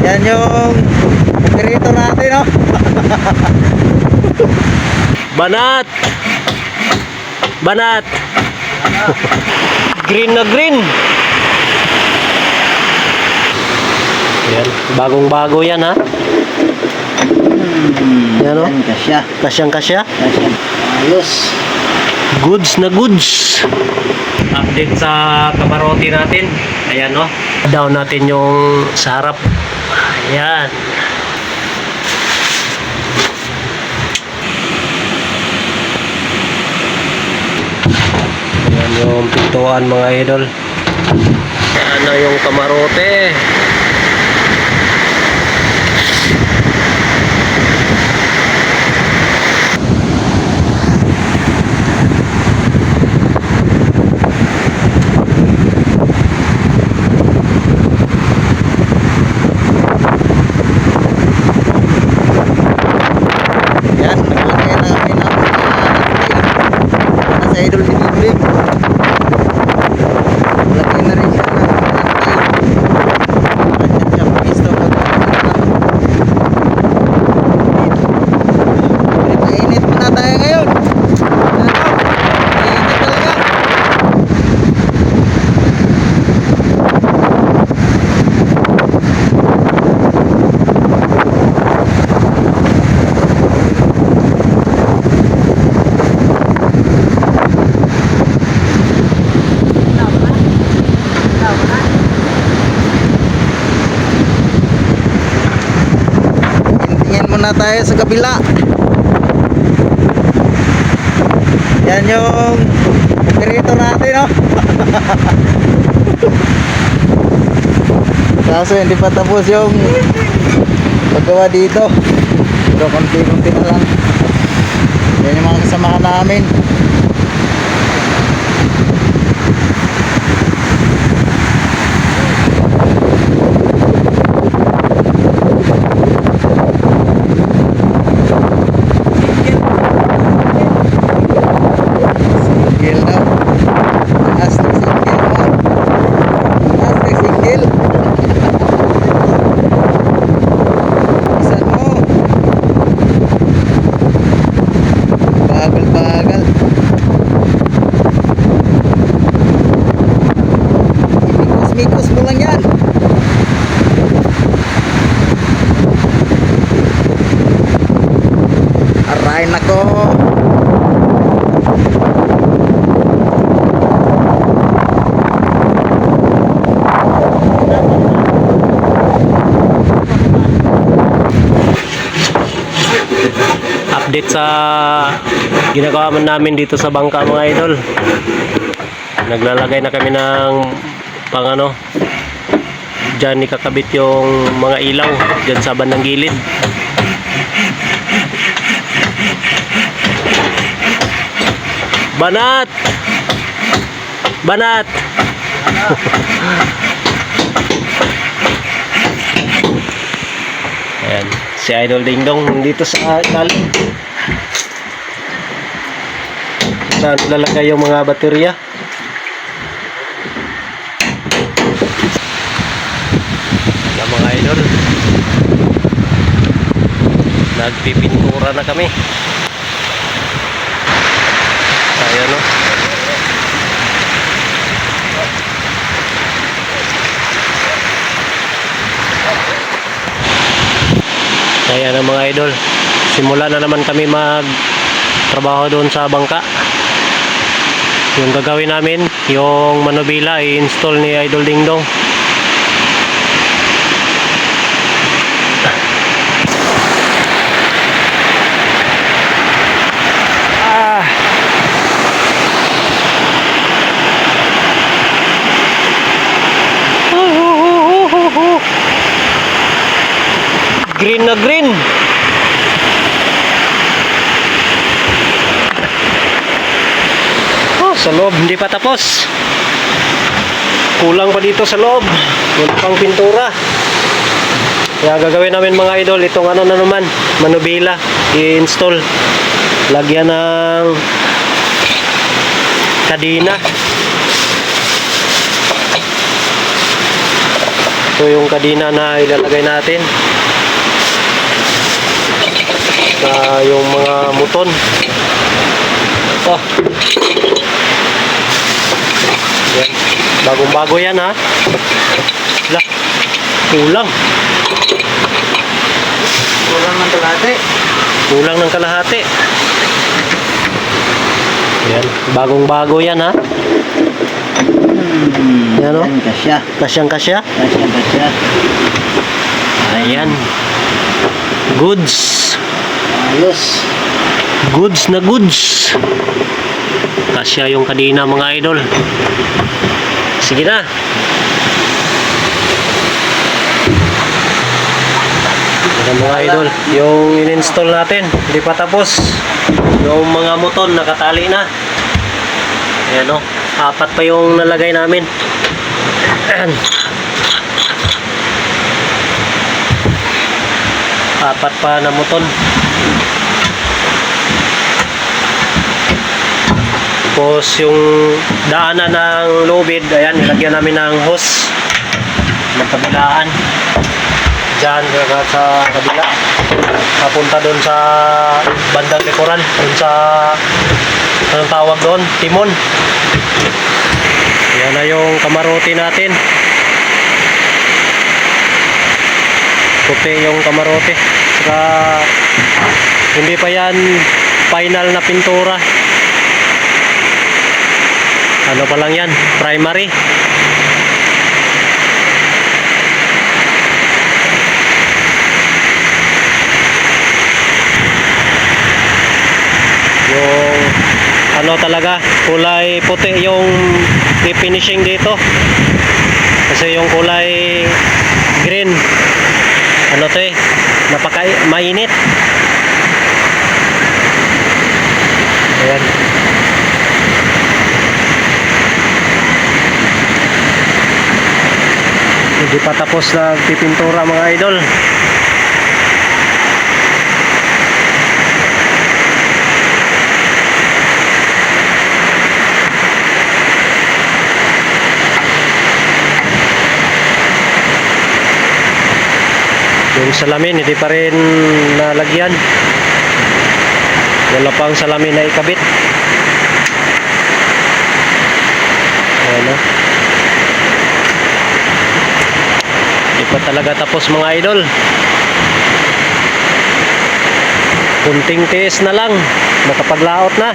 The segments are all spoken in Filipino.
Yan yung operator natin, no? Banat! Banat! Green na green! Yan, bagong-bago yan, ha? Yan, o. Yan, kasya. Kasyang-kasya. Kasya. Ayos. Goods na goods. Update sa kamarote natin. Ayan, o. Down natin yung sa harap. Ayan. Ayan yung pintuan, mga idol. Ayan na yung kamarote. Yan, naglagay na kami ng nasa idol ni Biblim. Lagay na rin siya ng andyan siya pisto pag init muna tayo ngayon. Init talaga. Tingin muna tayo sa kabila. Yan yung operator natin, no? Kaso hindi pa tapos yung paggawa dito. Pero konti-konti na lang. Yan yung mga kasamahan namin. Single daw. Astig single mo. Astig single. Isan mo. Bagal-bagal. Imikos-mikos mo lang yan. Aray nako. Update sa ginagawa namin dito sa bangka, mga idol. Naglalagay na kami ng pang ano, dyan ikakabit yung mga ilaw dyan sa bandang gilid. Banat! Banat! Ayan, si Idol Ding Dong dito sa ilalim. Saan lalagay yung mga baterya. Ayan, mga idol, nagpipintura na kami. Ayan, no? Ayan ang mga idol, simula na naman kami magtrabaho doon sa bangka. Yung gagawin namin, yung manubila i-install ni Idol Ding Dong. Green na green. Oh, sa loob hindi pa tapos. Kulang pa dito sa loob. Wala pang pintura. Kaya gagawin namin, mga idol, itong ano na naman, manubila, i-install. Lagyan ng kadina. Ito yung kadina na ilalagay natin. Yung mga muton. Ito. Yan. Bagong-bago yan ha. Wala. Kulang. Kulang ng kalahati. Kulang ng kalahati. Yan. Bagong-bago yan ha. Yan o. Yan, kasya. Kasyang-kasya. Kasya. Ayan. Goods. Ayos. Goods na goods. Kasya yung kadina mga idol. Sige na. Ayan mga idol. Yung in-install natin. Hindi pa tapos. Yung mga muton nakatali na. Ayan o. 4 pa yung nalagay namin. Ayan. 4 pa na muton. Tapos yung daanan ng lubid, ayan, nilagyan namin ng hose ng kabilaan. Diyan, sa kabila. Papunta doon sa bandang likuran. Doon sa, anong tawag doon? Timon. Yan na yung kamarote natin. Puti yung kamarote. Saka hindi pa yan final na pintura. Ano pa lang yan? Primary. Yung ano talaga, kulay puti yung i-finishing dito. Kasi yung kulay green, ano to eh, mainit. Ayan. Hindi pa tapos na pipintura mga idol. Yung salamin hindi pa rin nalagyan. Wala pang salamin na ikabit. Ayan o. Hindi pa talaga tapos mga idol. Kunting tiis na lang, makapaglaot na.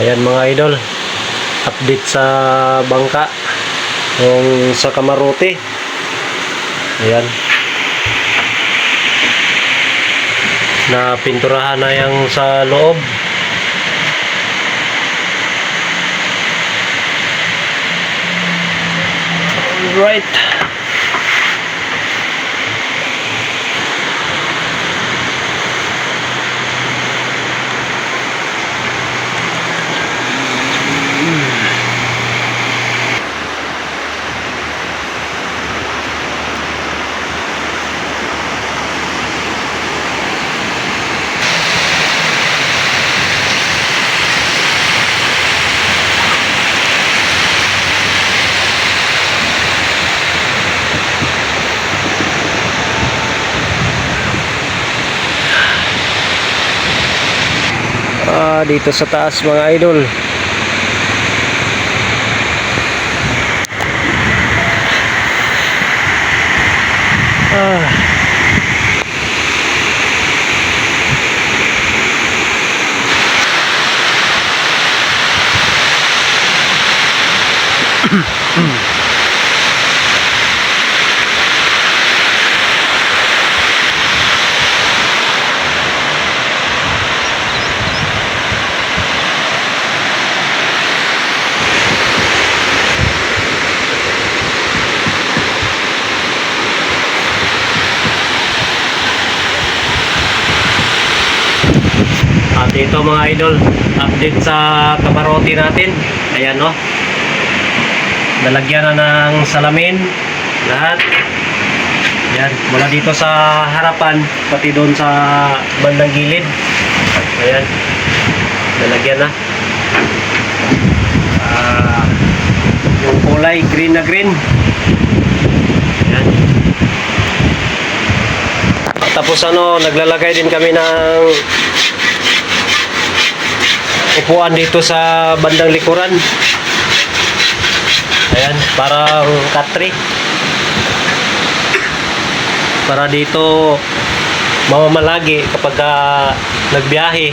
Ayan mga idol, update sa bangka yung sa kamarote. Ayan, na pinturahan na yung sa loob. Alright. Dito sa taas mga idol. At ito mga idol, update sa kabarote natin. Ayan, no, nalagyan na ng salamin lahat. Ayan, mula dito sa harapan pati doon sa bandang gilid. Ayan, nalagyan na. Yung kulay green na green. Ayan. Tapos naglalagay din kami ng upuan dito sa bandang likuran. Ayan, parang katri. Para dito mamamalagi kapag nagbiyahe.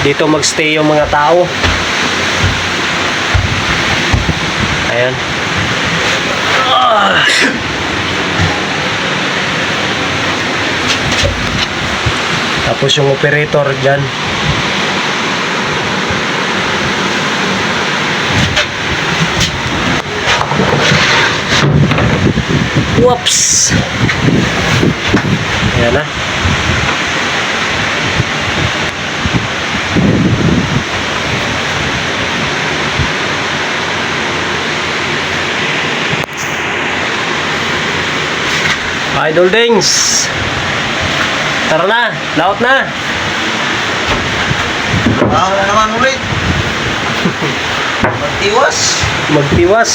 Dito magstay yung mga tao. Ayan. Tapos yung operator dyan. Whoops! Ayan na. Idol Dings! Tara na! Laot na! Wala naman ulit. Magtiwas.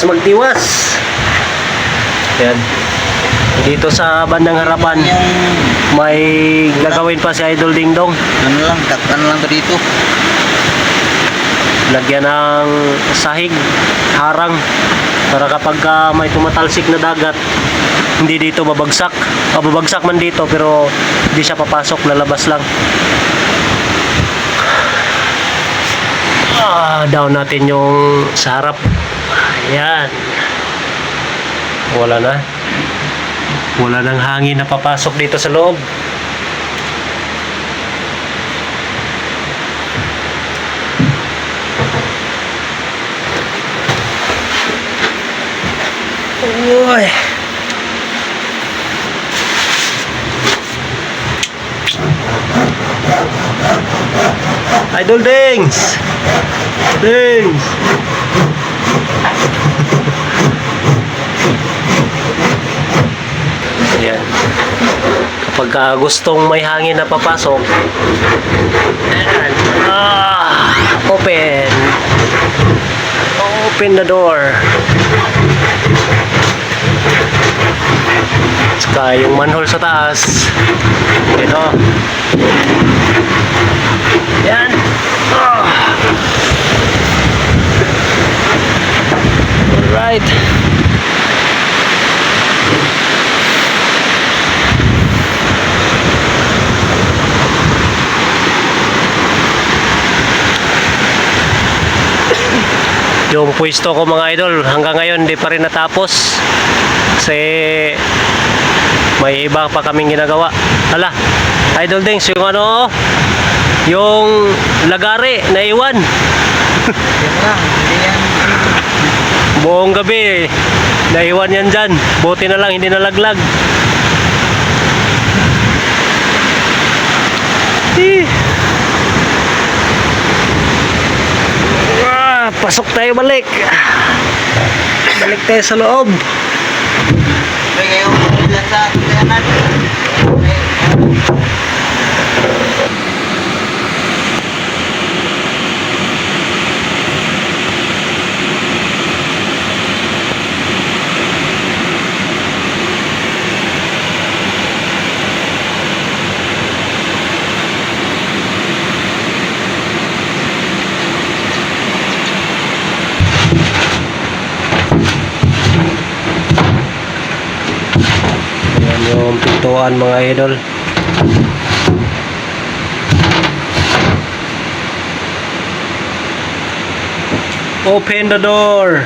Magtiwas! Ayan. Dito sa bandang harapan may gagawin pa si Idol Ding Dong. Takpan lang to dito. Lagyan ng sahig, harang, para kapag may tumatalsik na dagat, hindi dito babagsak. Babagsak man dito pero hindi siya papasok, lalabas lang. Down natin yung sa harap. Ayan. Wala nang hangin na papasok dito sa loob. Uy. Idol Dings! Ayan. Kapag gustong may hangin na papasok, ayan. Open the door. Saka yung manhole sa taas. Ito. Ayan. Alright. Yung pwesto ko mga idol hanggang ngayon hindi pa rin natapos kasi may iba pa kaming ginagawa. Hala, Idol Dings, yung ano, yung lagari na iwan. Yan lang, hindi yan. Buong gabi, naiwan yan dyan. Buti na lang, hindi nalaglag. Pasok tayo balik. Balik tayo sa loob. Okay, kayo bilang sa tulianan. Ayan yung pintuan mga idol. Open the door.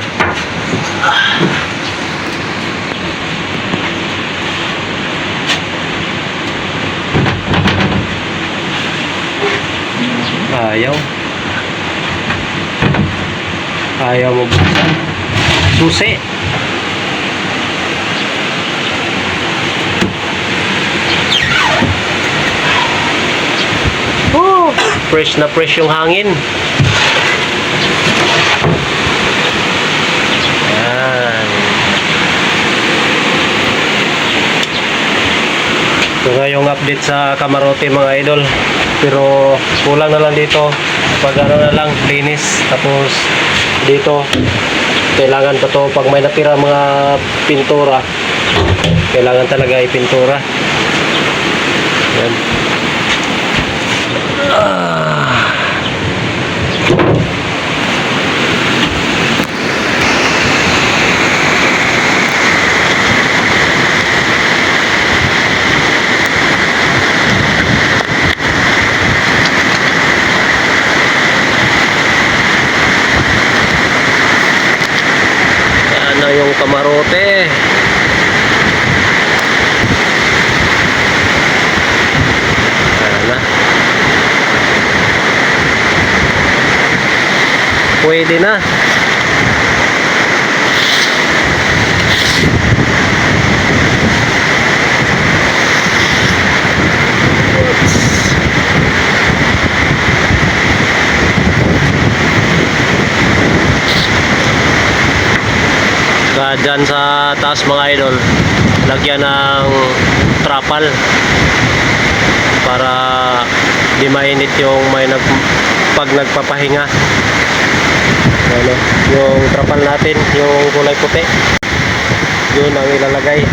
Ayaw. Ayaw mo buksan. Susi. Oh, fresh na fresh yung hangin. Yan. Ito nga yung update sa Camarote mga idol. Pero kulang na lang dito. Pag ano na lang, linis. Tapos dito, kailangan pa to pag may natira mga pintura. Kailangan talaga ipintura. Yan. Yan na yung Camarote. Yan na. Pwede na. Dyan sa taas mga idol, lagyan ng trapal para di mainit yung pag nagpapahinga. Ano, yung trapal natin, yung kulay puti, yun ang ilalagay.